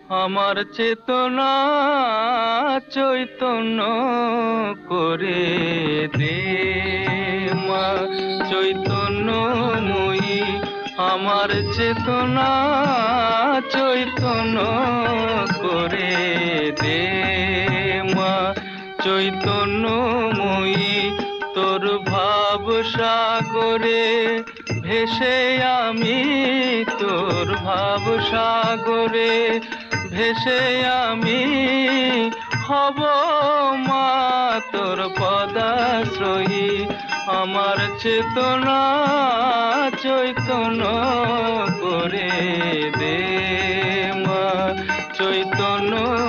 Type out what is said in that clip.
আমার চেতনা চৈতন্য করে দে মা, চৈতন্যময়ী। আমার চেতনা চৈতন্য করে দে মা, চৈতন্যময়ী। তোর ভাব সাগরে ভেসে আমি, তোর ভাব সাগরে ভেসে আমি হব মা তোর পদাশ্রয়ী। আমার চেতনা চৈতন্য করে দে মা, চৈতন্য